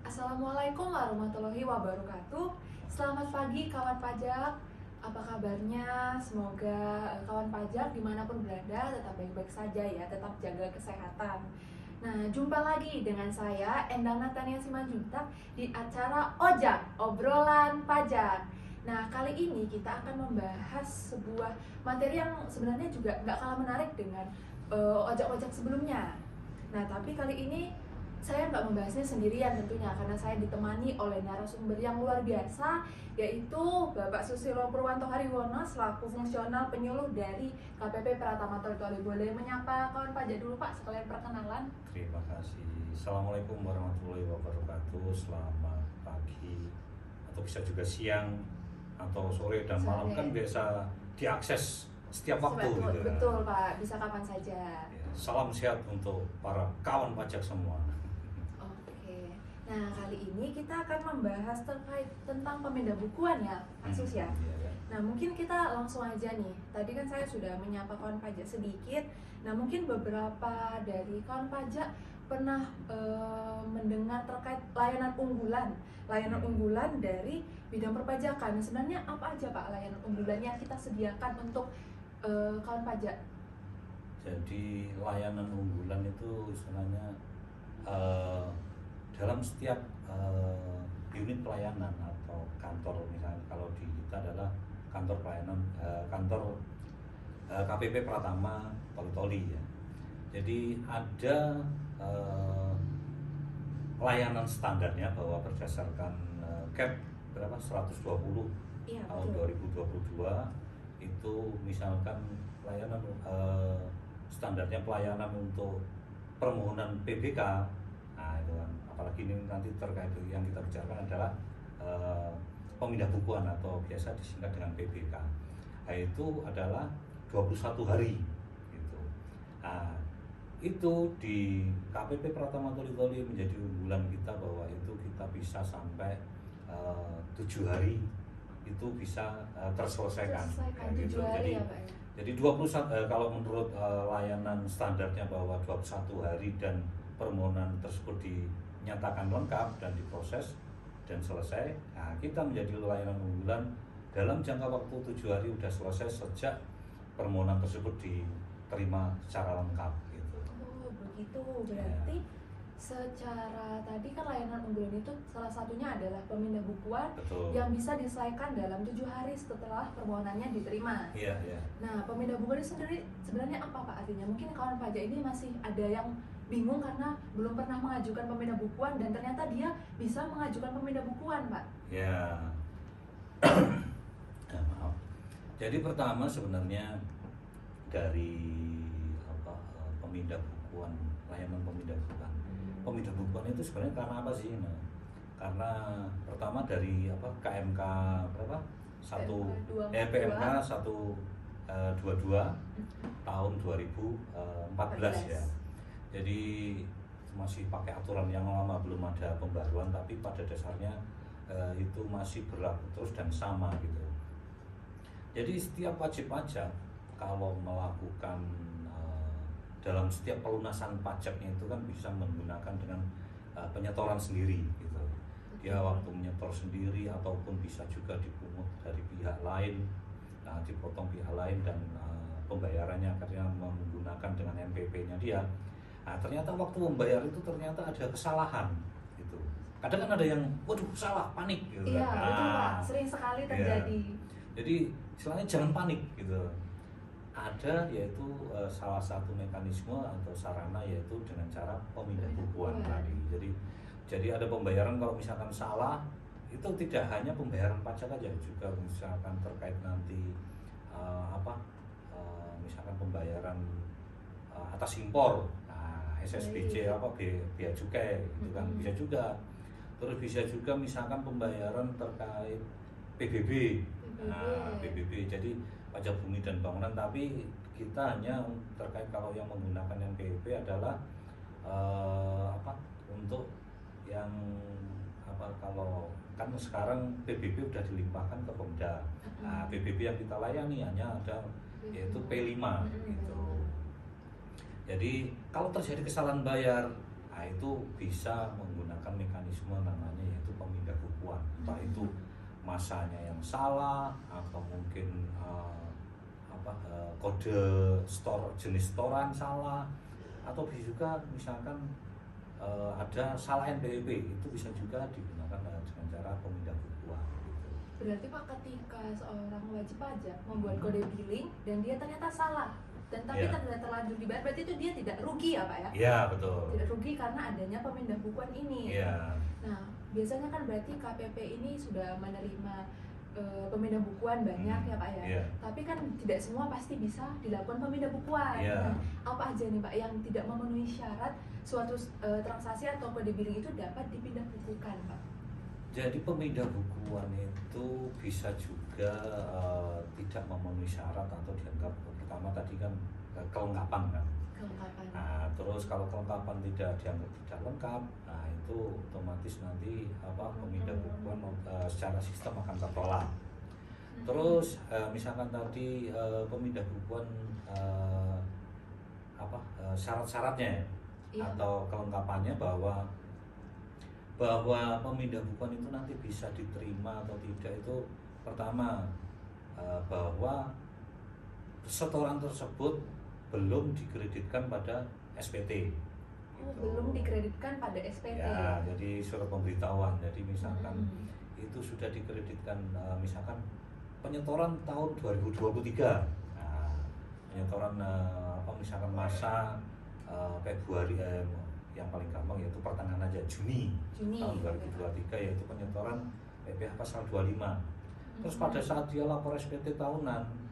Assalamualaikum warahmatullahi wabarakatuh. Selamat pagi kawan pajak. Apa kabarnya? Semoga kawan pajak dimanapun berada tetap baik-baik saja ya, tetap jaga kesehatan. Nah, jumpa lagi dengan saya Endang Natania Simanjuntak di acara OJAK, Obrolan Pajak. Nah, kali ini kita akan membahas sebuah materi yang sebenarnya juga nggak kalah menarik dengan OJAK-OJAK sebelumnya. Nah, tapi kali ini saya nggak membahasnya sendirian tentunya, karena saya ditemani oleh narasumber yang luar biasa, yaitu Bapak Susilo Purwanto Hariwono selaku fungsional penyuluh dari KPP Pratama Teritori. Boleh menyapa kawan pajak dulu Pak, sekalian perkenalan. Terima kasih. Assalamualaikum warahmatullahi wabarakatuh. Selamat pagi, atau bisa juga siang atau sore dan malam, kan biasa diakses setiap waktu gitu. Betul Pak, bisa kapan saja. Ya, salam sehat untuk para kawan pajak semua. Nah, kali ini kita akan membahas terkait tentang pemindah bukuan ya, Pak Sus ya. Nah, mungkin kita langsung aja nih. Tadi kan saya sudah menyapa kawan pajak sedikit. Nah, mungkin beberapa dari kawan pajak pernah mendengar terkait layanan unggulan dari bidang perpajakan. Sebenarnya apa aja Pak layanan unggulan yang kita sediakan untuk kawan pajak? Jadi layanan unggulan itu sebenarnya dalam setiap unit pelayanan atau kantor, misalnya kalau di kita adalah kantor pelayanan, kantor KPP Pratama Teritori ya. Jadi ada layanan standarnya bahwa berdasarkan CAP berapa 120 iya, tahun 2022 itu, misalkan layanan standarnya pelayanan untuk permohonan PBK. Nah itu kan, apalagi ini nanti terkait yang kita bicarakan adalah pemindah bukuan atau biasa disingkat dengan PBK. Nah, itu adalah 21 hari gitu. Nah, itu di KPP Pratama Teritori menjadi unggulan kita, bahwa itu kita bisa sampai 7 hari itu bisa terselesaikan gitu. Jadi ya, Pak, ya? Jadi 21 kalau menurut layanan standarnya bahwa 21 hari dan permohonan tersebut dinyatakan lengkap dan diproses dan selesai. Nah, kita menjadi layanan unggulan dalam jangka waktu 7 hari sudah selesai sejak permohonan tersebut diterima secara lengkap gitu. Oh, begitu. Berarti secara tadi kan layanan unggulan itu salah satunya adalah pemindah bukuan. Betul. Yang bisa diselesaikan dalam 7 hari setelah permohonannya diterima. Iya, iya. Nah, pemindah bukuan itu sendiri sebenarnya apa Pak artinya? Mungkin kawan pajak ini masih ada yang bingung karena belum pernah mengajukan pemindah bukuan, dan ternyata dia bisa mengajukan pemindah bukuan, Pak. Ya. Maaf. Jadi pertama sebenarnya dari pemindah bukuan, layanan pemindah bukuan. Pemindah bukuan itu sebenarnya karena apa sih? Nah, karena pertama dari KMK berapa? PMK 122 tahun 2014 ya. Jadi masih pakai aturan yang lama, belum ada pembaruan, tapi pada dasarnya itu masih berlaku terus dan sama gitu. Jadi setiap wajib pajak kalau melakukan dalam setiap pelunasan pajaknya itu kan bisa menggunakan dengan penyetoran sendiri gitu. Dia waktu menyetor sendiri ataupun bisa juga dipungut dari pihak lain, dipotong pihak lain, dan pembayarannya akhirnya menggunakan dengan MPP-nya dia. Nah, ternyata waktu membayar itu ternyata ada kesalahan gitu. Kadang kan ada yang waduh salah, panik gitu. Iya, betul Pak. Sering sekali terjadi. Jadi istilahnya jangan panik gitu. Ada yaitu salah satu mekanisme atau sarana yaitu dengan cara pemindah bukuan tadi. Jadi ada pembayaran kalau misalkan salah, itu tidak hanya pembayaran pajak aja, juga misalkan terkait nanti misalkan pembayaran atas impor, SSBC bea cukai gitu kan, bisa juga. Terus bisa juga misalkan pembayaran terkait PBB. PBB jadi pajak bumi dan bangunan, tapi kita hanya terkait kalau yang menggunakan yang PBB adalah untuk yang kalau kan sekarang PBB udah dilimpahkan ke Pemda. Nah, PBB yang kita layani hanya ada yaitu P5 gitu. Jadi kalau terjadi kesalahan bayar, Nah, itu bisa menggunakan mekanisme namanya yaitu pemindah bukuan. Entah itu masanya yang salah atau mungkin kode jenis storan salah, atau bisa juga misalkan ada salah NPWP, itu bisa juga digunakan dengan cara pemindah bukuan gitu. Berarti Pak, ketika seorang wajib pajak membuat kode billing dan dia ternyata salah dan tapi tidak terlanjur dibayar, berarti itu dia tidak rugi ya Pak ya? Iya, betul. Tidak rugi karena adanya pemindah bukuan ini. Iya. Nah, biasanya kan berarti KPP ini sudah menerima pemindah bukuan banyak ya Pak ya. Iya. Tapi kan tidak semua pasti bisa dilakukan pemindah bukuan. Iya. Nah, apa aja nih Pak yang tidak memenuhi syarat suatu transaksi atau kode billing itu dapat dipindah bukukan Pak? Jadi pemindah bukuan itu bisa juga tidak memenuhi syarat atau dianggap, pertama tadi kan kelengkapan kan. Kelengkapan. Nah, terus kalau kelengkapan tidak dianggap tidak lengkap, nah itu otomatis nanti pemindah bukuan secara sistem akan tertolak. Terus misalkan tadi pemindah bukuan syarat-syaratnya atau kelengkapannya bahwa pemindah bukuan itu nanti bisa diterima atau tidak, itu pertama bahwa setoran tersebut belum dikreditkan pada SPT. Oh, belum dikreditkan pada SPT. Ya, jadi surat pemberitahuan. Jadi misalkan itu sudah dikreditkan, misalkan penyetoran tahun 2023. Nah, penyetoran misalkan masa Februari, yang paling gampang yaitu pertengahan aja, Juni tahun 2023, yaitu penyetoran PPh pasal 25. Terus pada saat dia lapor SPT tahunan,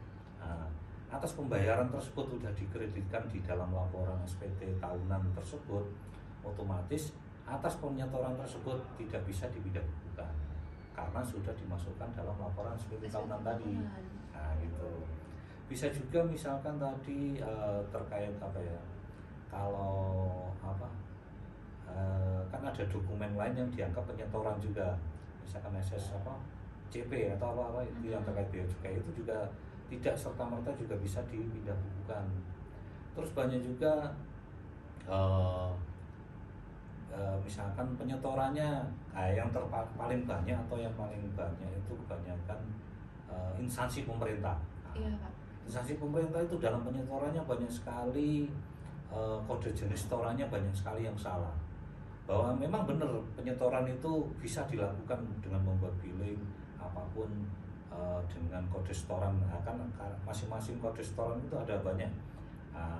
atas pembayaran tersebut sudah dikreditkan di dalam laporan SPT tahunan tersebut, otomatis atas penyetoran tersebut tidak bisa dipindah bukukan karena sudah dimasukkan dalam laporan SPT tahunan tadi. Nah, gitu. Bisa juga misalkan tadi terkait kalau kan ada dokumen lain yang dianggap penyetoran juga, misalkan CP atau apa itu yang terkait bea cukai, itu juga tidak serta-merta juga bisa dipindah bukukan. Terus banyak juga misalkan penyetorannya yang paling banyak atau yang paling banyak itu kebanyakan instansi pemerintah. Iya, Pak. Instansi pemerintah itu dalam penyetorannya banyak sekali kode jenis setorannya banyak sekali yang salah. Bahwa memang benar penyetoran itu bisa dilakukan dengan membuat billing apapun dengan kode setoran. Kan masing-masing kode setoran itu ada banyak.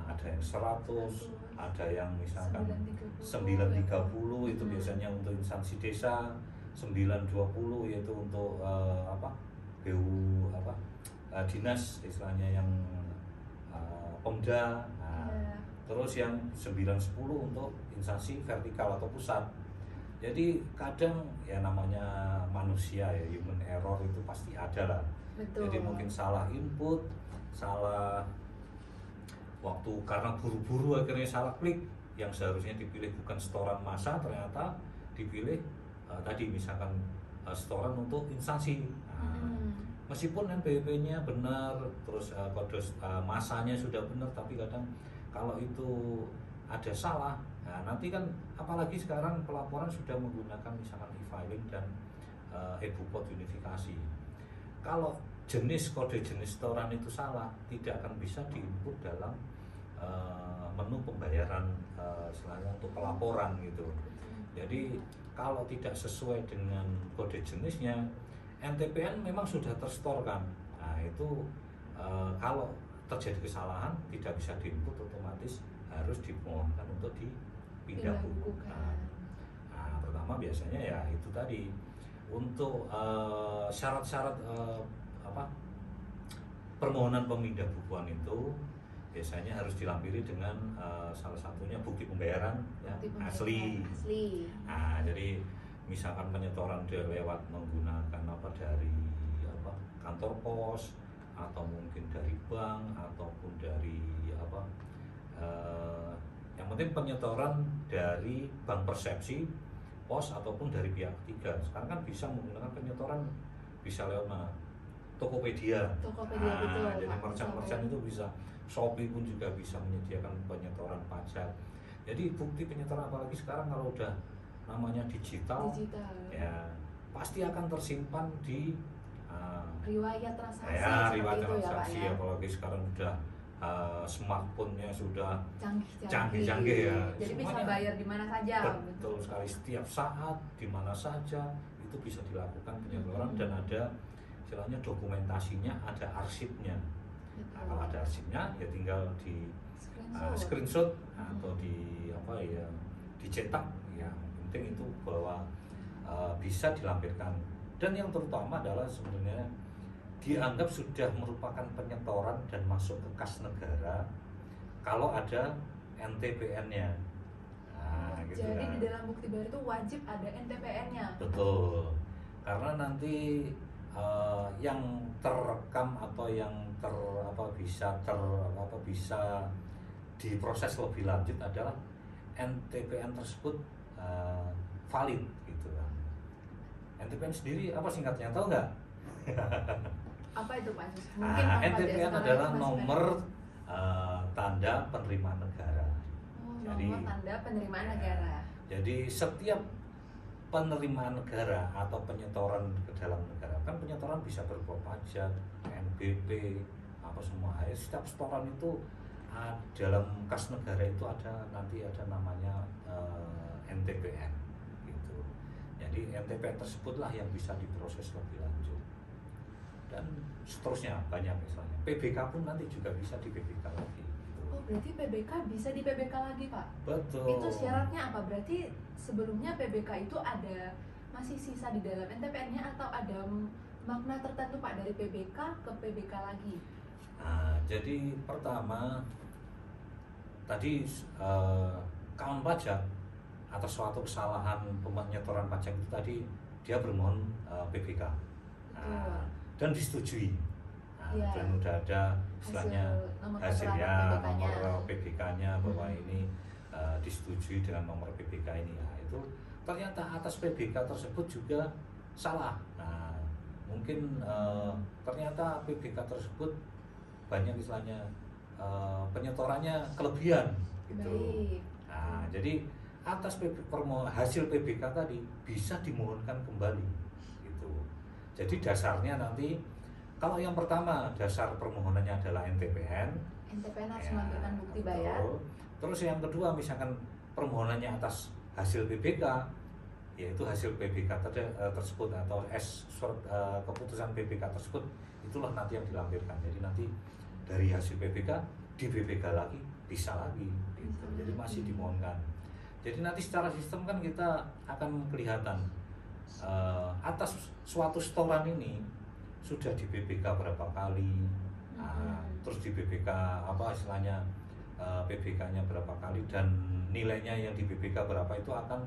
Ada yang 100, ada yang misalkan 930 itu biasanya untuk instansi desa, 920 yaitu untuk BU dinas istilahnya yang Pemda. Terus yang 910 untuk instansi vertikal atau pusat. Jadi kadang ya namanya manusia ya, human error itu pasti ada lah. Betul. Jadi mungkin salah input, salah waktu karena buru-buru akhirnya salah klik, yang seharusnya dipilih bukan setoran massa ternyata dipilih tadi misalkan setoran untuk instansi. Meskipun NPWP-nya benar, terus kode massanya sudah benar, tapi kadang kalau itu ada salah, nah nanti kan apalagi sekarang pelaporan sudah menggunakan misalkan e-filing dan e-bupot unifikasi. Kalau kode jenis setoran itu salah, tidak akan bisa diinput dalam menu pembayaran selain untuk pelaporan gitu. Jadi kalau tidak sesuai dengan kode jenisnya, NTPN memang sudah tersetorkan. Nah itu kalau terjadi kesalahan tidak bisa diinput, otomatis harus dimohonkan untuk dipindah bukukan. Nah, pertama biasanya ya itu tadi untuk syarat-syarat permohonan pemindah bukuan itu biasanya harus dilampiri dengan salah satunya bukti pembayaran asli. Nah, jadi misalkan penyetoran lewat menggunakan dari kantor pos, atau mungkin dari bank, ataupun dari yang penting penyetoran dari bank persepsi, pos, ataupun dari pihak ketiga. Sekarang kan bisa menggunakan penyetoran bisa lewat Tokopedia. Betul. Jadi merchant-merchant itu bisa, Shopee pun juga bisa menyediakan penyetoran pajak. Jadi bukti penyetoran apalagi sekarang kalau udah namanya digital, Digital. ya pasti akan tersimpan di Riwayat transaksi ya seperti riwayat itu ya Pak transaksi, ya. apalagi sekarang udah smartphone-nya sudah Canggih-canggih. canggih ya. Jadi bisa Semuanya bayar di mana saja. betul sekali, setiap saat di mana saja itu bisa dilakukan penyetoran dan ada istilahnya dokumentasinya, ada arsipnya. Nah, kalau ada arsipnya ya tinggal di screenshot atau di apa ya dicetak, ya penting itu bahwa bisa dilampirkan. Dan yang terutama adalah sebenarnya dianggap sudah merupakan penyetoran dan masuk ke kas negara kalau ada NTPN-nya. Nah, gitu jadi kan. di dalam bukti bayar itu wajib ada NTPN-nya. Betul, karena nanti yang terekam atau yang bisa diproses lebih lanjut adalah NTPN tersebut valid gitu kan. NTPN sendiri apa singkatnya, tahu nggak? Apa itu Pak? Mungkin Pak NTPN Fajar adalah sekarang nomor tanda penerimaan negara. nomor tanda penerimaan negara. Jadi setiap penerimaan negara atau penyetoran ke dalam negara, kan penyetoran bisa berupa pajak, NBP, apa semua. Setiap setoran itu dalam kas negara itu nanti ada namanya NTPN gitu. Jadi NTPN tersebutlah yang bisa diproses lebih lanjut dan seterusnya banyak, misalnya PBK pun nanti juga bisa di PBK lagi gitu. Oh berarti PBK bisa di PBK lagi Pak? Betul. Itu syaratnya apa? Berarti sebelumnya PBK itu ada masih sisa di dalam NTPN-nya atau ada makna tertentu Pak dari PBK ke PBK lagi? Nah, jadi pertama tadi kawan pajak atas suatu kesalahan penyetoran pajak itu tadi dia bermohon PBK dan disetujui. Ya. Dan udah ada istilahnya hasilnya nomor PBK-nya bahwa ini disetujui dengan nomor PBK ini. Nah, itu ternyata atas PBK tersebut juga salah. Nah, mungkin ternyata PBK tersebut banyak istilahnya penyetorannya kelebihan gitu. Baik. Nah, jadi atas hasil PBK tadi bisa dimohonkan kembali gitu. Jadi dasarnya nanti kalau yang pertama dasar permohonannya adalah NTPN harus melampirkan bukti bayar. Terus yang kedua misalkan permohonannya atas hasil PBK, yaitu hasil PBK tersebut atau surat keputusan PBK tersebut, itulah nanti yang dilampirkan. Jadi nanti dari hasil PBK di PBK lagi bisa lagi gitu. Jadi masih dimohonkan. Jadi nanti secara sistem kan kita akan kelihatan atas suatu setoran ini sudah di PBK berapa kali, terus di PBK apa istilahnya PBK-nya berapa kali dan nilainya yang di PBK berapa itu akan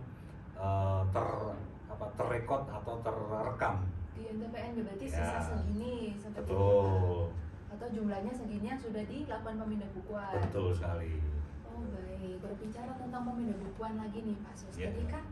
terrekod atau terrekam Di NTPN berarti sisa segini seperti betul. Atau jumlahnya segini yang sudah dilakukan pemindahan. Betul sekali. Oh baik, berbicara tentang pemindahan lagi nih Pak Sus. Jadi kan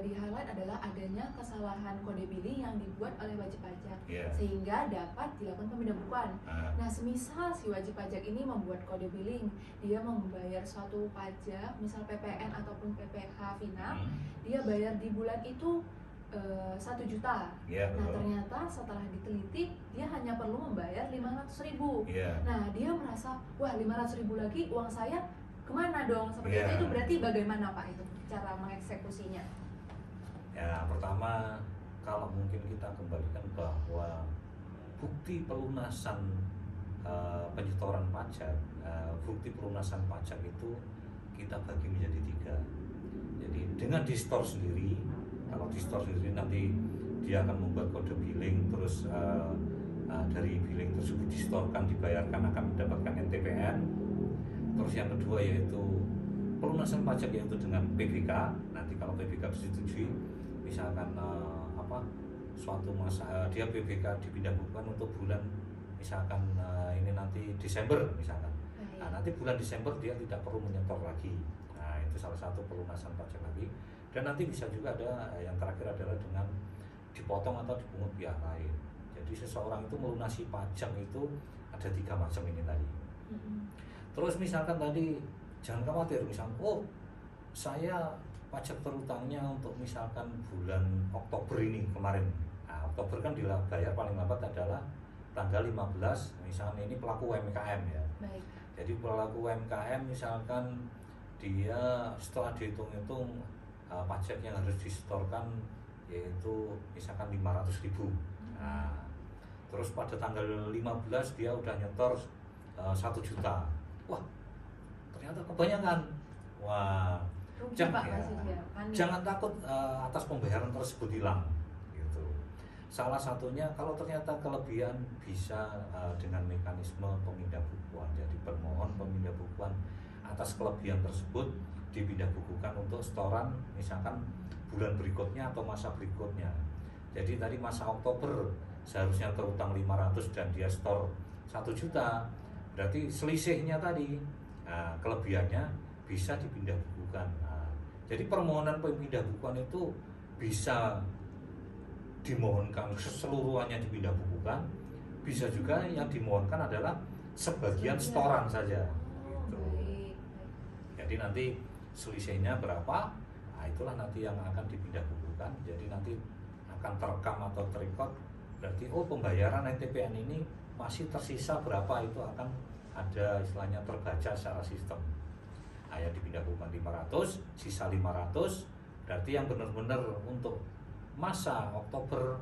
di highlight adalah adanya kesalahan kode billing yang dibuat oleh wajib pajak sehingga dapat dilakukan pemindahan. Nah, semisal si wajib pajak ini membuat kode billing, dia membayar suatu pajak, misal PPN ataupun PPh final, dia bayar di bulan itu 1 juta. Nah, ternyata setelah diteliti dia hanya perlu membayar 500.000. Nah, dia merasa, wah 500.000 lagi uang saya kemana dong? Seperti itu berarti bagaimana Pak itu cara mengeksekusinya? Ya, pertama kalau mungkin kita kembalikan bahwa bukti pelunasan penyetoran pajak, bukti pelunasan pajak itu kita bagi menjadi 3. Jadi dengan di-store sendiri, kalau di-store sendiri nanti dia akan membuat kode billing, terus dari billing tersebut di-storekan, dibayarkan akan mendapatkan NTPN. Terus yang kedua yaitu pelunasan pajak yaitu dengan PBK. Nanti kalau PBK disetujui, misalkan suatu masa dia PBK dipindah bukukan untuk bulan misalkan ini nanti Desember misalkan. Nah, nanti bulan Desember dia tidak perlu menyetor lagi. Nah, itu salah satu pelunasan pajak lagi. Dan nanti bisa juga ada yang terakhir adalah dengan dipotong atau dipungut pihak lain. Jadi seseorang itu melunasi pajak itu ada 3 macam ini tadi. Terus misalkan tadi jangan khawatir, misalkan oh saya pajak terutangnya untuk misalkan bulan Oktober ini kemarin. Nah, Oktober kan dibayar paling lambat adalah tanggal 15, misalkan ini pelaku UMKM ya. Baik. Jadi pelaku UMKM misalkan dia setelah dihitung-hitung pajak yang harus disetorkan yaitu misalkan 500.000. Nah, terus pada tanggal 15 dia udah nyetor 1 juta. Wah, ternyata kebanyakan. Wah, Rugi jangan, Pak maksudnya. Panik. jangan takut atas pembayaran tersebut hilang gitu. Salah satunya kalau ternyata kelebihan bisa dengan mekanisme pemindah bukuan. Jadi permohon pemindah bukuan atas kelebihan tersebut dipindah bukukan untuk setoran misalkan bulan berikutnya atau masa berikutnya. Jadi tadi masa Oktober seharusnya terutang 500 dan dia setor 1 juta, berarti selisihnya tadi kelebihannya bisa dipindah bukukan. Jadi permohonan pemindah bukuan itu bisa dimohonkan keseluruhannya dipindah bukukan, bisa juga yang dimohonkan adalah sebagian setoran saja. Gitu. Baik. Jadi nanti selisihnya berapa, nah itulah nanti yang akan dipindah bukukan. Jadi nanti akan terekam atau terekod, berarti oh pembayaran NTPN ini masih tersisa berapa, itu akan ada istilahnya terbaca secara sistem. Nah, yang dipindah bukukan 500, sisa 500, berarti yang benar-benar untuk masa Oktober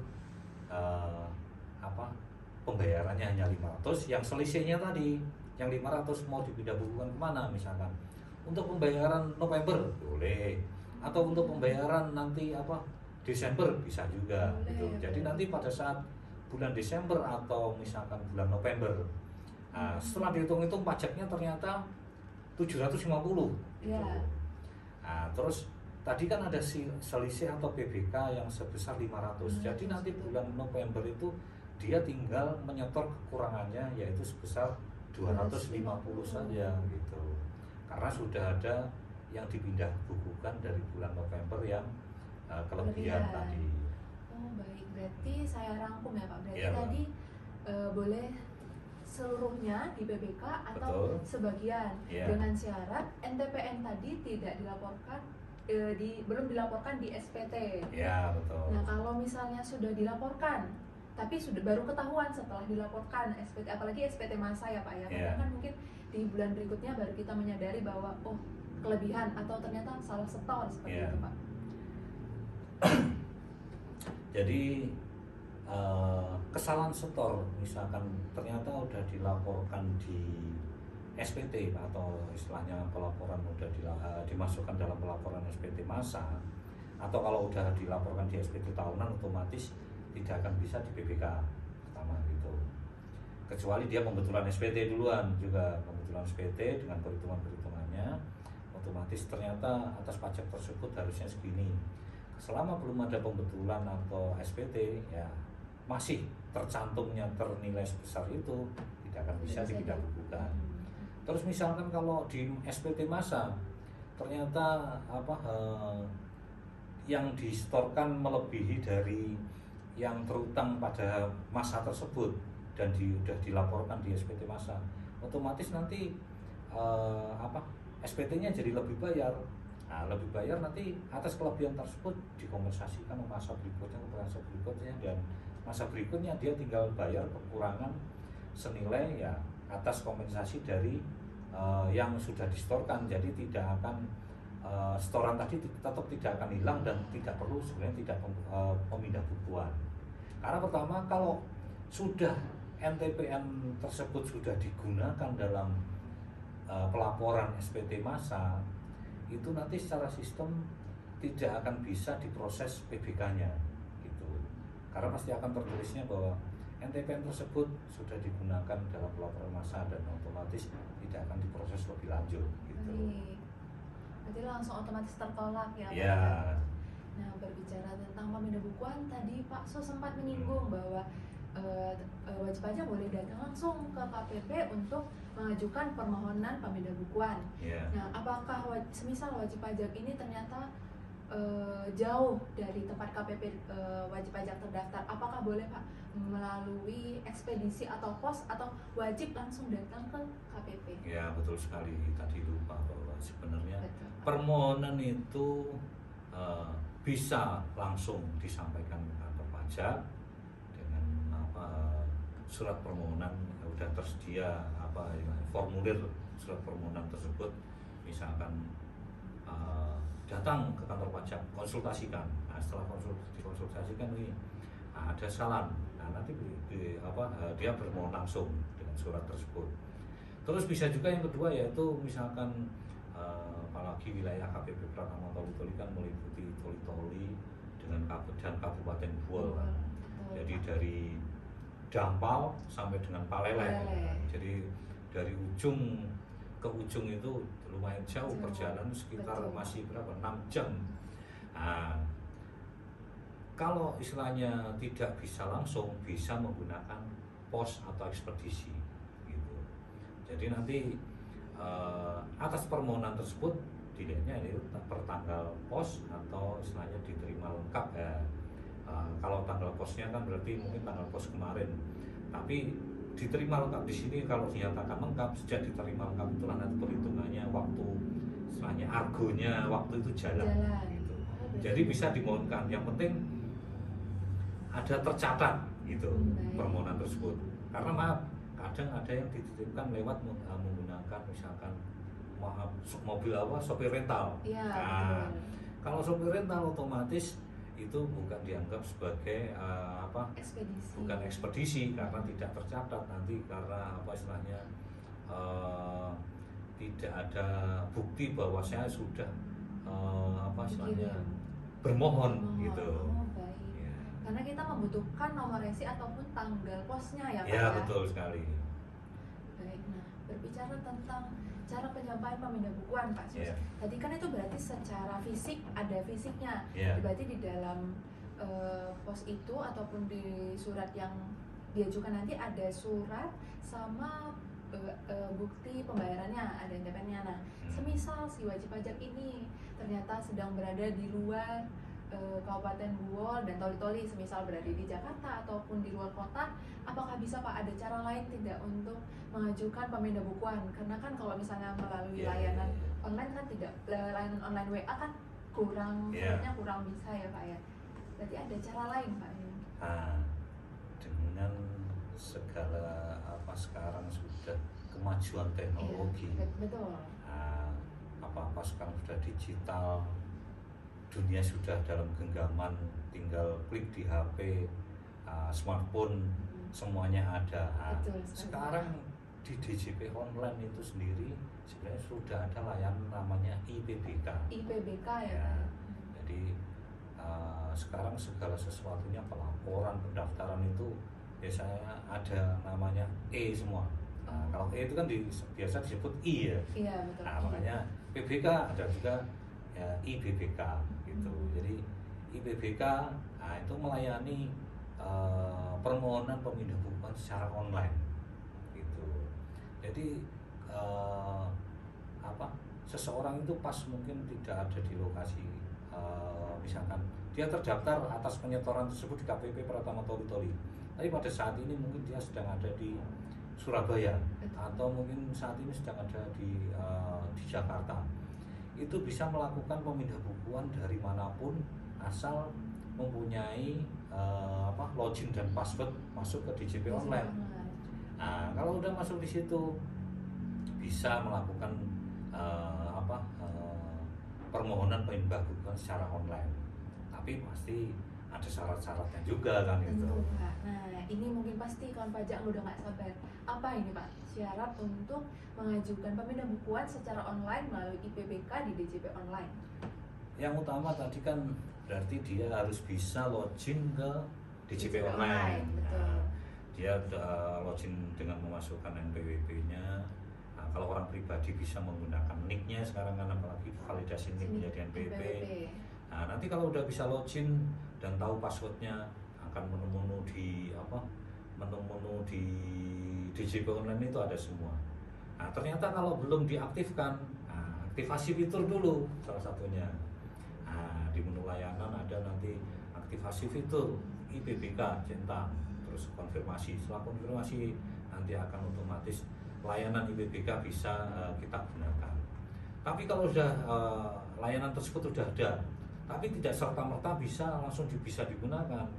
pembayarannya hanya 500, yang selisihnya tadi yang 500 mau dipindah bukukan kemana, misalkan untuk pembayaran November boleh, atau untuk pembayaran nanti Desember bisa juga gitu. Jadi nanti pada saat bulan Desember atau misalkan bulan November, setelah dihitung-hitung pajaknya ternyata 750 gitu. Ya. Nah, terus tadi kan ada selisih atau PBK yang sebesar 500. Jadi nanti bulan November itu dia tinggal menyetor kekurangannya yaitu sebesar 250 saja gitu. Karena sudah ada yang dipindah bukukan dari bulan November yang kelebihan tadi. Oh baik, berarti saya rangkum ya Pak. Berarti Ya, tadi boleh seluruhnya di PBK atau betul, sebagian ya, dengan syarat NTPN tadi tidak dilaporkan belum dilaporkan di SPT. ya betul. Nah kalau misalnya sudah dilaporkan tapi sudah baru ketahuan setelah dilaporkan SPT, apalagi SPT masa ya Pak ya, Ya. kan mungkin di bulan berikutnya baru kita menyadari bahwa oh kelebihan atau ternyata salah setor seperti Ya. itu Pak. Jadi kesalahan setor misalkan ternyata udah dilaporkan di SPT atau istilahnya pelaporan udah dimasukkan dalam pelaporan SPT masa, atau kalau udah dilaporkan di SPT tahunan otomatis tidak akan bisa di PBK pertama gitu, kecuali dia pembetulan SPT duluan, juga pembetulan SPT dengan perhitungannya otomatis ternyata atas pajak tersebut harusnya segini. Selama belum ada pembetulan atau SPT ya masih tercantumnya ternilai sebesar itu, tidak akan bisa dipindah bukukan. Terus misalkan kalau di SPT masa ternyata yang disetorkan melebihi dari yang terutang pada masa tersebut dan sudah dilaporkan di SPT masa, otomatis nanti SPT-nya jadi lebih bayar. Nah, lebih bayar nanti atas kelebihan tersebut dikompensasikan ke masa berikutnya, dan masa berikutnya dia tinggal bayar kekurangan senilai ya atas kompensasi dari yang sudah disetorkan. Jadi tidak akan setoran tadi tetap tidak akan hilang dan tidak perlu sebenarnya tidak pemindah bukuan. Karena pertama kalau sudah NTPN tersebut sudah digunakan dalam pelaporan SPT masa, itu nanti secara sistem tidak akan bisa diproses PBK-nya gitu. Karena pasti akan tertulisnya bahwa NTPN tersebut sudah digunakan dalam pelaporan massa dan otomatis tidak akan diproses lebih lanjut gitu. Berarti langsung otomatis tertolak ya Pak? Ya. Nah berbicara tentang pemindah bukuan tadi Pak So sempat menyinggung bahwa wajib pajak boleh datang langsung ke KPP untuk mengajukan permohonan pemindah bukuan. Yeah. Nah, apakah semisal wajib pajak ini ternyata jauh dari tempat KPP wajib pajak terdaftar, apakah boleh Pak melalui ekspedisi atau pos atau wajib langsung datang ke KPP? Ya betul sekali, tadi lupa bahwa sebenarnya Betul, Pak. permohonan itu bisa langsung disampaikan ke kantor pajak dengan surat permohonan udah tersedia formulir surat permohonan tersebut, misalkan datang ke kantor pajak, konsultasikan. Nah, setelah dikonsultasikan ini ada saran. Nah, nanti dia bermohon langsung dengan surat tersebut. Terus bisa juga yang kedua yaitu misalkan apalagi wilayah KPP Pratama Toli-Toli kan meliputi Toli-Toli dan Kabupaten Buol. Jadi dari Dampal sampai dengan Palelek. Jadi dari ujung ke ujung itu lumayan jauh perjalanan, sekitar masih berapa 6 jam. Nah, kalau istilahnya tidak bisa langsung, bisa menggunakan pos atau ekspedisi gitu. Jadi nanti atas permohonan tersebut dilihatnya ini bertanggal pos atau istilahnya diterima lengkap ya. Kalau tanggal posnya kan berarti mungkin tanggal pos kemarin, tapi diterima lengkap di sini kalau dinyatakan lengkap sejak diterima lengkap itulah nanti perhitungannya waktu istilahnya argonya waktu itu jalan. Gitu. Jadi bisa dimohonkan, yang penting ada tercatat gitu permohonan tersebut. Karena maaf, kadang ada yang dititipkan lewat menggunakan misalkan mobil sopir rental. Ya, nah, kalau sopir rental otomatis itu bukan dianggap sebagai ekspedisi. Bukan ekspedisi karena tidak tercatat nanti, karena istilahnya tidak ada bukti bahwa saya sudah istilahnya bermohon gitu. Baik. Ya. Karena kita membutuhkan nomor resi ataupun tanggal posnya ya Pak ya. Betul sekali. Baik, nah berbicara tentang cara penyampaian pemindahan Pak Sus, tadi kan itu berarti secara fisik ada fisiknya, berarti di dalam pos itu ataupun di surat yang diajukan nanti ada surat sama bukti pembayarannya, ada NTP-nya. Nah, semisal si wajib pajak ini ternyata sedang berada di luar Kabupaten Buol dan Toli-Toli, semisal berada di Jakarta ataupun di luar kota, apakah bisa Pak ada cara lain tidak untuk mengajukan pemindahan? Karena kan kalau misalnya melalui layanan online kan tidak, layanan online WA kan kurang bisa ya Pak ya. Berarti ada cara lain Pak ya? Dengan segala sekarang sudah kemajuan teknologi, betul. Apa sekarang sudah digital, dunia sudah dalam genggaman, tinggal klik di HP, smartphone, semuanya ada. Sekarang di DJP online itu sendiri sebenarnya sudah ada layanan namanya IPBK. IPBK ya. Jadi sekarang segala sesuatunya, pelaporan, pendaftaran itu biasanya ada namanya semua. Nah, kalau itu kan biasa disebut I ya. Iya betul. Nah, makanya PBK ada juga ya, IBBK gitu. Jadi IBBK itu melayani permohonan pemindahan bukuan secara online gitu. Jadi seseorang itu pas mungkin tidak ada di lokasi, misalkan dia terdaftar atas penyetoran tersebut di KPP Pratama Toli-Toli, tapi pada saat ini mungkin dia sedang ada di Surabaya atau mungkin saat ini sedang ada di Jakarta, itu bisa melakukan pemindah bukuan dari manapun asal mempunyai login dan password masuk ke DJP online. Nah, kalau udah masuk di situ bisa melakukan permohonan pemindah bukuan secara online, tapi pasti ada syarat-syaratnya juga kan itu. Nah, ini mungkin pasti kawan pajak udah nggak sabar. Apa ini Pak? Syarat untuk mengajukan pemindah bukuan secara online melalui IPBK di DJP online. Yang utama tadi kan berarti dia harus bisa login ke DJP online. Nah, dia login dengan memasukkan NPWP-nya. Nah, kalau orang pribadi bisa menggunakan nick-nya sekarang kan, apalagi validasi nick menjadi NPWP. Nah, nanti kalau udah bisa login dan tahu passwordnya, akan menu-menu di DJP online itu ada semua. Nah, ternyata kalau belum diaktifkan, aktifasi fitur dulu salah satunya. Nah, di menu layanan nanti aktivasi fitur IPBK centang, terus konfirmasi. Setelah konfirmasi nanti akan otomatis layanan IPBK bisa kita gunakan. Tapi kalau sudah layanan tersebut sudah ada, tapi tidak serta-merta bisa langsung bisa digunakan.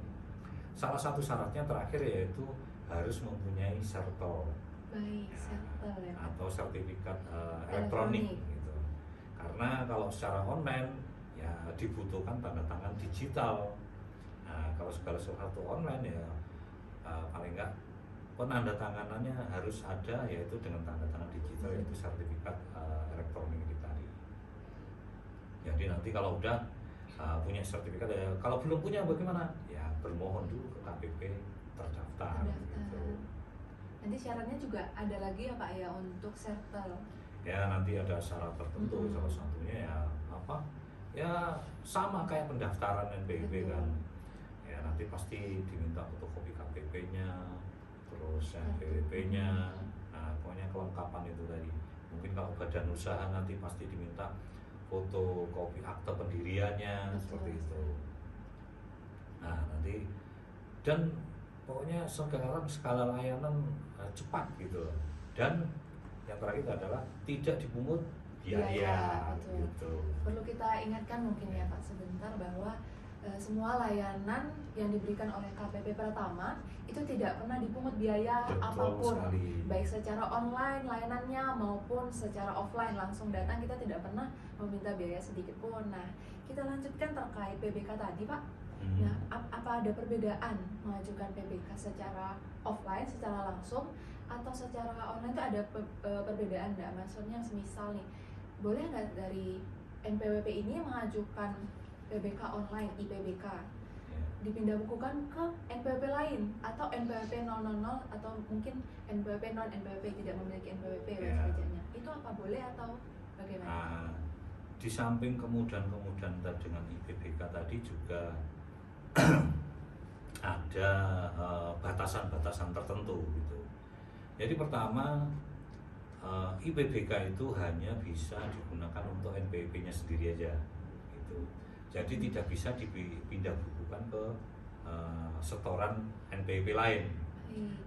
Salah satu syaratnya terakhir yaitu harus mempunyai server Baik, settle ya Pak. atau sertifikat elektronik gitu. Karena kalau secara online ya dibutuhkan tanda tangan digital. Nah, kalau segala sesuatu online ya paling enggak penandatanganannya harus ada, yaitu dengan tanda tangan digital, yaitu sertifikat elektronik itu tadi. Jadi nanti kalau udah punya sertifikat ya, kalau belum punya bagaimana? Ya bermohon dulu ke KPP terdaftar. Gitu. Nanti syaratnya juga ada lagi ya Pak ya untuk settle. Ya nanti ada syarat tertentu, salah satunya ya apa? Ya sama kayak pendaftaran NPWP kan. Ya nanti pasti diminta fotokopi KTP-nya, terus NPWP-nya. Nah pokoknya kelengkapan itu tadi. Mungkin kalau badan usaha nanti pasti diminta fotokopi akte pendiriannya. Betul. Seperti itu. Nah nanti dan pokoknya sekarang skala layanan cepat gitu. Dan yang terakhir adalah tidak dipungut biaya gitu. Perlu kita ingatkan mungkin ya Pak sebentar bahwa semua layanan yang diberikan oleh KPP Pratama itu tidak pernah dipungut biaya apapun, baik secara online layanannya maupun secara offline langsung datang, kita tidak pernah meminta biaya sedikit pun. Nah, kita lanjutkan terkait PBK tadi Pak. Nah, apa ada perbedaan mengajukan PBK secara offline, secara langsung, atau secara online itu ada perbedaan nggak? Maksudnya semisal nih, boleh nggak dari NPWP ini mengajukan PBK online, IPBK, dipindah bukukan ke NPWP lain, atau NPWP 000, atau mungkin NPWP non-NPWP tidak memiliki NPWP dan sebagainya. Itu apa boleh atau bagaimana? Di samping kemudahan-kemudahan dengan IPBK tadi juga ada batasan-batasan tertentu gitu. Jadi pertama IPBK itu hanya bisa digunakan untuk NPWP-nya sendiri aja gitu. Jadi tidak bisa dipindah bukukan ke setoran NPWP lain.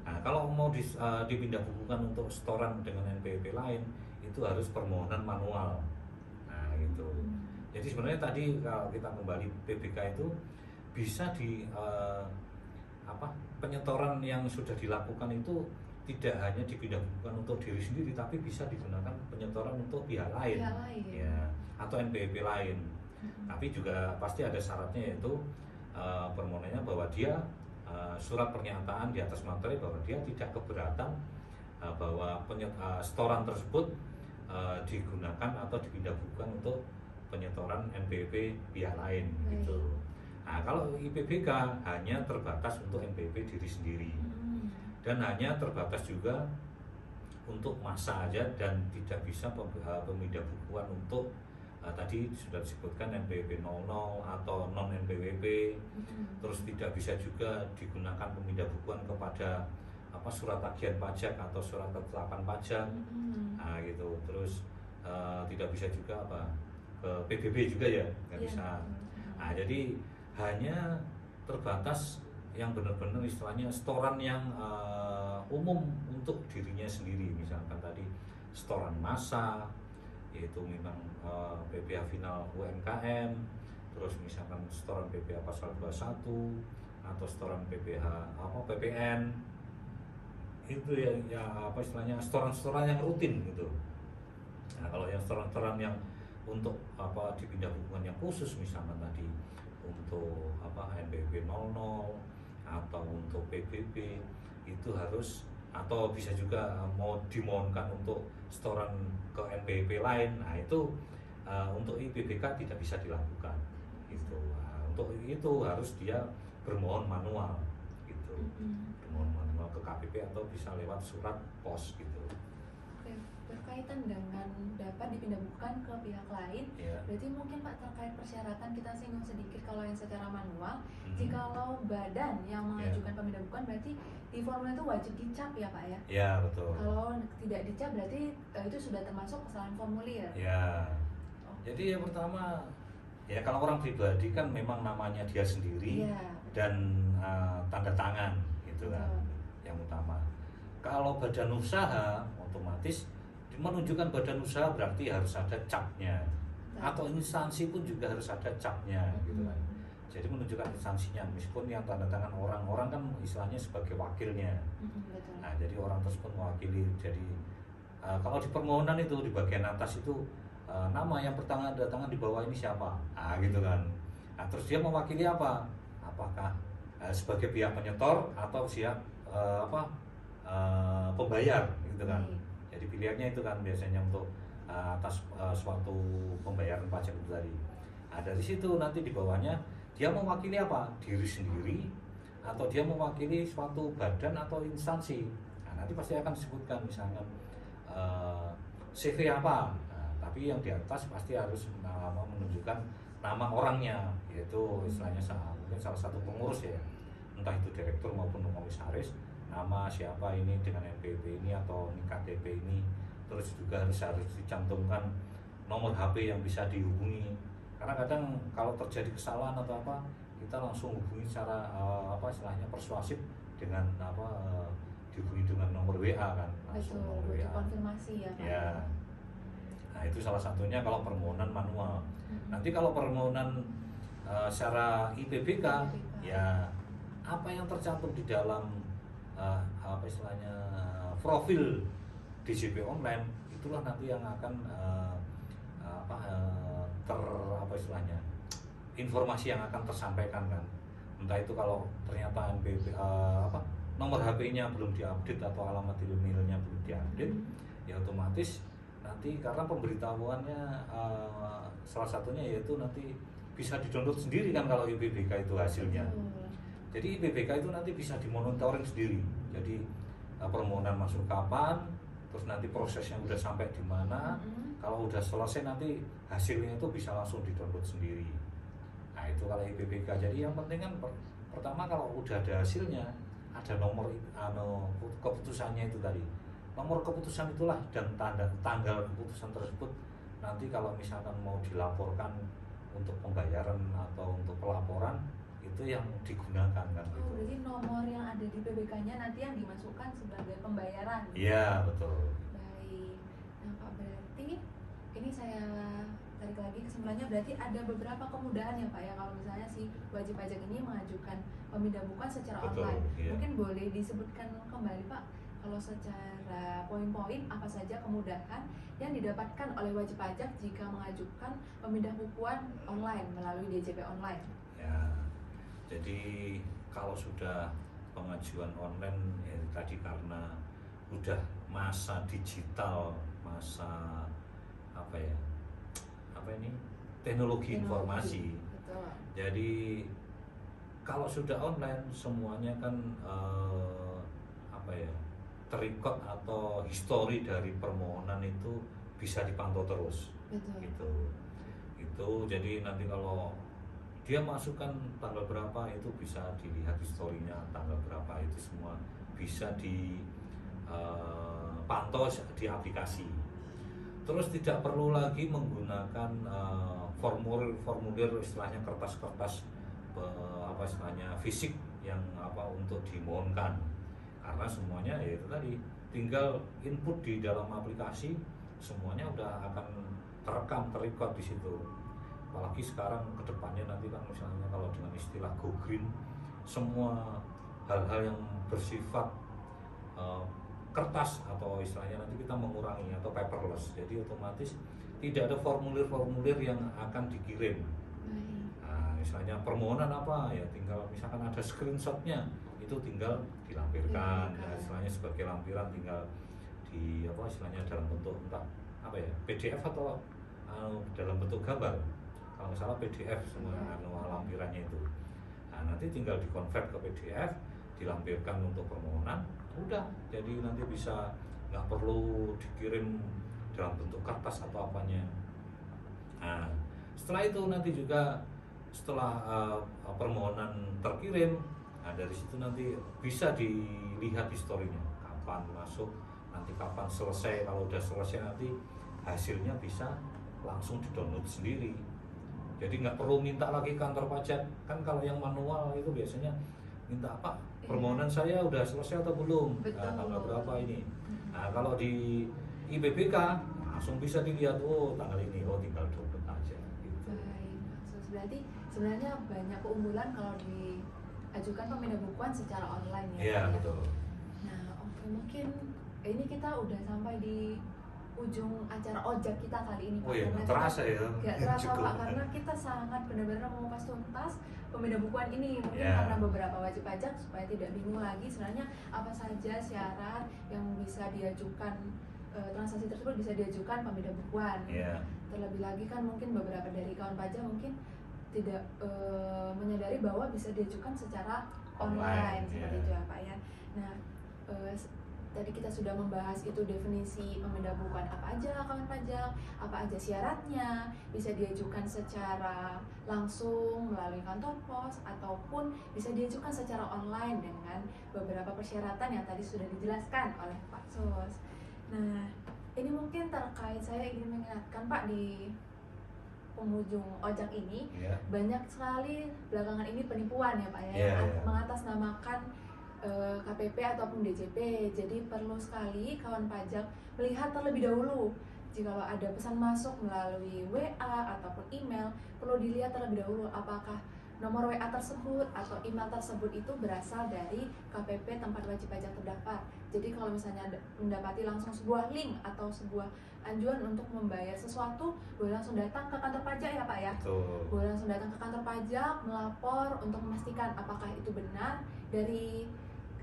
Nah, kalau mau dipindah bukukan untuk setoran dengan NPWP lain itu harus permohonan manual. Nah, gitu. Jadi sebenarnya tadi kalau kita kembali PBK itu bisa penyetoran yang sudah dilakukan itu tidak hanya dipindah bukukan untuk diri sendiri, tapi bisa digunakan penyetoran untuk pihak lain. Ya, atau NPWP lain. Tapi juga pasti ada syaratnya, yaitu permohonannya bahwa dia surat pernyataan di atas materi bahwa dia tidak keberatan bahwa setoran tersebut digunakan atau dipindah bukukan untuk penyetoran NPWP pihak lain gitu. Nah, kalau IPBK hanya terbatas untuk NPWP diri sendiri dan hanya terbatas juga untuk masa aja, dan tidak bisa pemindah bukuan untuk tadi sudah disebutkan NPWP 00 atau non NPWP. Terus tidak bisa juga digunakan pemindah bukuan kepada surat tagihan pajak atau surat ketetapan pajak. Nah, gitu. Terus tidak bisa juga ke PBB juga ya, nggak bisa. Nah, jadi hanya terbatas yang benar-benar istilahnya setoran yang umum untuk dirinya sendiri. Misalkan tadi setoran massa, yaitu memang PPh final UMKM, terus misalkan setoran PPh pasal 21 atau setoran PPh PPN, itu ya istilahnya setoran-setoran yang rutin gitu. Nah, kalau yang setoran-setoran yang untuk dipindah bukukan yang khusus, misalkan tadi untuk NPWP 00 atau untuk PBB, itu harus, atau bisa juga mau dimohonkan untuk setoran ke NPWP lain. Nah, itu untuk IPBK tidak bisa dilakukan gitu. Nah, untuk itu harus dia bermohon manual gitu. Bermohon manual ke KPP atau bisa lewat surat pos gitu. Oke, berkaitan dengan dapat dipindah bukukan ke pihak lain, berarti mungkin Pak terkait persyaratan kita singgung sedikit. Kalau yang secara manual, jikalau badan yang mengajukan pemindah bukukan berarti di formulir itu wajib dicap ya Pak ya? Ya, betul. Kalau tidak dicap berarti itu sudah termasuk kesalahan formulir. Ya. Jadi yang pertama Ya kalau orang pribadi kan memang namanya dia sendiri Iya, dan tanda tangan gitu kan betul. yang utama. Kalau badan usaha otomatis menunjukkan badan usaha berarti harus ada capnya, atau instansi pun juga harus ada capnya gitu kan. Jadi menunjukkan instansinya, meskipun yang tanda tangan orang-orang kan istilahnya sebagai wakilnya. Betul. Nah jadi orang tersebut mewakili. Jadi kalau di permohonan itu di bagian atas itu nama yang pertama tangan di bawah ini siapa, gitu kan. Nah terus dia mewakili apa? Apakah sebagai pihak penyetor atau siap pembayar gitu kan. Jadi pilihannya itu kan biasanya untuk atas suatu pembayaran pajak itu tadi. Nah dari situ nanti di bawahnya dia mewakili apa? Diri sendiri atau dia mewakili suatu badan atau instansi. Nah nanti pasti akan disebutkan misalnya CV apa. Nah, tapi yang di atas pasti harus menunjukkan nama orangnya, yaitu istilahnya mungkin salah satu pengurus ya, entah itu direktur maupun komisaris, nama siapa ini dengan NPWP ini atau KTP ini. Terus juga harus dicantumkan nomor HP yang bisa dihubungi, karena kadang kalau terjadi kesalahan atau apa kita langsung hubungi secara istilahnya persuasif dengan dihubungi dengan nomor WA kan, langsung Betul, nomor butuh WA. konfirmasi ya Pak. Ya. Nah itu salah satunya kalau permohonan manual. Nanti kalau permohonan secara IPBK, ya apa yang tercantum di dalam istilahnya profil DJP online itulah nanti yang akan istilahnya informasi yang akan tersampaikan kan. Entah itu kalau ternyata nomor HP-nya belum diupdate atau alamat emailnya belum diupdate, ya otomatis nanti karena pemberitahuannya salah satunya yaitu nanti bisa di-download sendiri kan kalau IPBK itu hasilnya. Jadi IPBK itu nanti bisa dimonitoring sendiri. Jadi permohonan masuk kapan, terus nanti prosesnya udah sampai di mana. Kalau udah selesai nanti hasilnya itu bisa langsung di-download sendiri. Nah itu kalau IPBK. Jadi yang penting kan pertama kalau udah ada hasilnya, ada nomor keputusannya itu tadi. Nomor keputusan itulah dan tanggal keputusan tersebut nanti kalau misalkan mau dilaporkan untuk pembayaran atau untuk pelaporan itu yang digunakan kan gitu. Berarti nomor yang ada di PBK-nya nanti yang dimasukkan sebagai pembayaran. Iya betul. Baik. Nah Pak, berarti ini saya tarik lagi kesimpulannya, berarti ada beberapa kemudahan ya Pak ya kalau misalnya si wajib pajak ini mengajukan pemindah bukuan secara Betul, online. iya. Mungkin boleh disebutkan kembali Pak, kalau secara poin-poin apa saja kemudahan yang didapatkan oleh wajib pajak jika mengajukan pemindah bukuan online melalui DJP online? Ya, jadi kalau sudah pengajuan online ya tadi karena udah masa digital, masa teknologi informasi. Betul. Jadi kalau sudah online semuanya kan terikot atau histori dari permohonan itu bisa dipantau terus. Betul. Itu jadi nanti kalau dia masukkan tanggal berapa itu bisa dilihat historinya, tanggal berapa itu semua bisa dipantau di aplikasi. Terus tidak perlu lagi menggunakan formulir istilahnya kertas-kertas fisik yang untuk dimohonkan, karena semuanya ya itu tadi tinggal input di dalam aplikasi, semuanya udah akan terekam terikot di situ. Apalagi sekarang kedepannya nanti kan misalnya kalau dengan istilah go green, semua hal-hal yang bersifat kertas atau istilahnya nanti kita mengurangi atau paperless, jadi otomatis tidak ada formulir-formulir yang akan dikirim. Nah, misalnya permohonan apa ya tinggal misalkan ada screenshotnya itu tinggal dilampirkan, ya, istilahnya sebagai lampiran tinggal di istilahnya dalam bentuk entah PDF atau dalam bentuk gambar, kalau nggak salah PDF semua lampirannya itu. Nah nanti tinggal dikonvert ke PDF, dilampirkan untuk permohonan, udah jadi nanti bisa nggak perlu dikirim dalam bentuk kertas atau apanya. Nah setelah itu nanti juga setelah permohonan terkirim, nah dari situ nanti bisa dilihat historinya, kapan masuk, nanti kapan selesai. Kalau udah selesai nanti hasilnya bisa langsung di-download sendiri. Jadi nggak perlu minta lagi kantor pajak. Kan kalau yang manual itu biasanya minta apa? Permohonan saya udah selesai atau belum? Betul. Tanggal berapa ini? Nah, kalau di IBBK langsung bisa dilihat, oh tanggal ini, oh tinggal download aja gitu. Baik, Sus. Berarti sebenarnya banyak keunggulan kalau diajukan pemindah bukuan secara online ya. Iya, Pak, ya? betul. Nah, oke, mungkin ini kita udah sampai di ujung acara ojek kita kali ini Pak. Oh iya, Karena terasa kita- ya. Gak terasa Cukup. Pak, karena kita sangat benar-benar mengupas tuntas pemindah bukuan ini. Mungkin Ya. karena beberapa wajib pajak supaya tidak bingung lagi sebenarnya apa saja syarat yang bisa diajukan, transaksi tersebut bisa diajukan pemindah bukuan. Iya. Terlebih lagi kan mungkin beberapa dari kawan pajak mungkin tidak menyadari bahwa bisa diajukan secara online, Online, seperti iya. itu ya Pak ya. Nah, tadi kita sudah membahas itu definisi pemindah bukuan apa aja kawan pajak, apa aja syaratnya, bisa diajukan secara langsung melalui kantor pos ataupun bisa diajukan secara online dengan beberapa persyaratan yang tadi sudah dijelaskan oleh Pak Sus. Nah, ini mungkin terkait, saya ingin mengingatkan Pak, di penghujung ojek ini Iya. banyak sekali belakangan ini penipuan ya Pak ya, Iya, yang iya. mengatasnamakan KPP ataupun DJP. Jadi perlu sekali kawan pajak melihat terlebih dahulu jika ada pesan masuk melalui WA ataupun email, perlu dilihat terlebih dahulu apakah nomor WA tersebut atau email tersebut itu berasal dari KPP tempat wajib pajak terdaftar. Jadi kalau misalnya mendapati langsung sebuah link atau sebuah anjuran untuk membayar sesuatu, boleh langsung datang ke kantor pajak ya Pak ya. Betul. Boleh langsung datang ke kantor pajak, melapor untuk memastikan apakah itu benar dari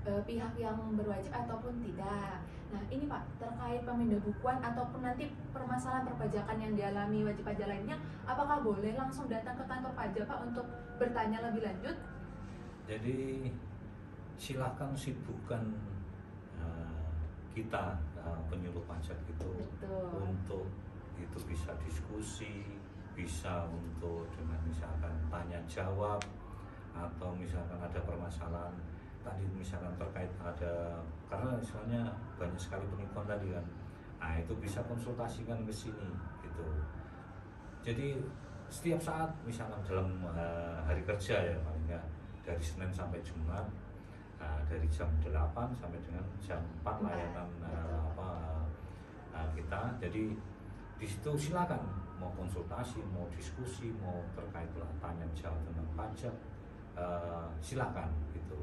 pihak yang berwajib ataupun tidak. Nah ini Pak, terkait pemindah bukuan ataupun nanti permasalahan perpajakan yang dialami wajib pajak lainnya, apakah boleh langsung datang ke kantor pajak Pak untuk bertanya lebih lanjut? Jadi silahkan sibukkan kita penyuluh pajak itu Betul. untuk itu bisa diskusi, bisa untuk dengan misalkan tanya jawab, atau misalkan ada permasalahan tadi misalkan terkait ada, karena misalnya banyak sekali penipuan tadi kan, nah itu bisa konsultasikan ke sini gitu. Jadi setiap saat misalkan dalam hari kerja ya paling nggak dari Senin sampai Jumat, dari jam 8 sampai dengan jam 4 layanan kita. Jadi di situ silakan mau konsultasi, mau diskusi, mau terkait tanya jawab tentang pajak, silakan gitu.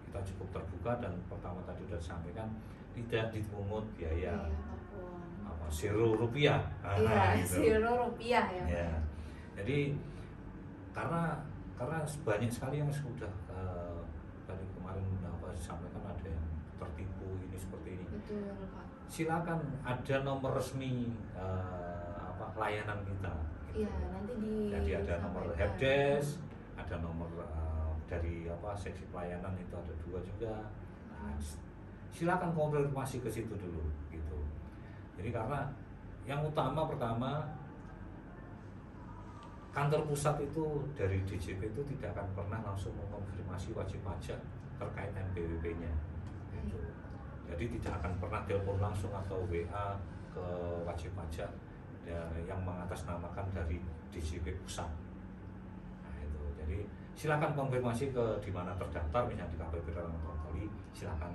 Kita cukup terbuka dan pertama tadi sudah disampaikan tidak dipungut biaya apa, 0 rupiah. Iya, Gitu. 0 rupiah ya. Ya. Jadi karena banyak sekali yang sudah dari kemarin apa disampaikan ada yang tertipu ini seperti ini. Betul Pak. Silakan ada nomor resmi layanan kita. Gitu. Iya, nanti di Jadi ada nomor helpdesk, ada nomor dari seksi pelayanan itu ada 2 juga. Nah, silakan konfirmasi ke situ dulu gitu. Jadi karena yang utama pertama kantor pusat itu dari DJP itu tidak akan pernah langsung mengkonfirmasi wajib pajak terkait NPWP-nya gitu. Jadi tidak akan pernah telepon langsung atau WA ke wajib pajak yang mengatasnamakan dari DJP pusat. Nah itu, jadi silakan konfirmasi ke di mana terdaftar, misalnya di KPP Toli, silakan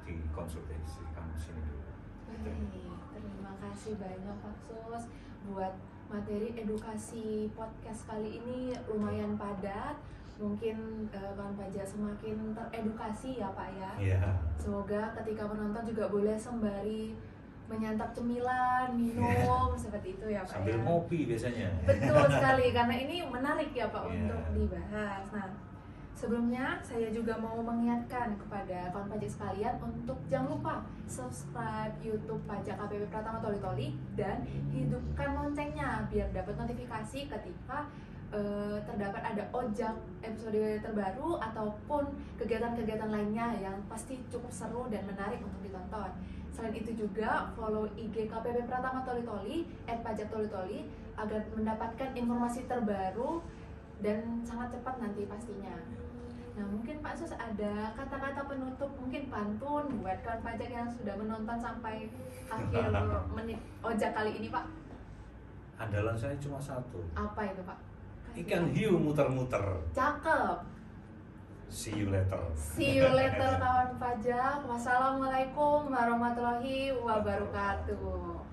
dikonsultasikan di sini dulu. Baik, terima kasih banyak Pak Sus buat materi edukasi podcast kali ini lumayan padat. Mungkin kawan pajak semakin teredukasi ya Pak ya. Iya. Semoga ketika menonton juga boleh sembari menyantap cemilan, minum seperti itu ya Pak Sambil ya. ngopi biasanya. Betul sekali, karena ini menarik ya Pak Iya. untuk dibahas. Nah, sebelumnya saya juga mau mengingatkan kepada kawan pajak sekalian untuk jangan lupa subscribe YouTube Pajak KPP Pratama Toli-Toli dan hidupkan loncengnya biar dapat notifikasi ketika terdapat ada ojek episode terbaru ataupun kegiatan-kegiatan lainnya yang pasti cukup seru dan menarik untuk ditonton. Selain itu juga follow IG KPP Pratama Toli-Toli @pajaktoli-toli agar mendapatkan informasi terbaru dan sangat cepat nanti pastinya. Nah mungkin Pak Sus ada kata-kata penutup, mungkin pantun buat kawan pajak yang sudah menonton sampai akhir menit ojek kali ini Pak. Andalan saya cuma satu. Apa itu Pak? Ikan hiu muter-muter. Cakep. See you later. See you later kawan pajak. Wassalamualaikum warahmatullahi wabarakatuh.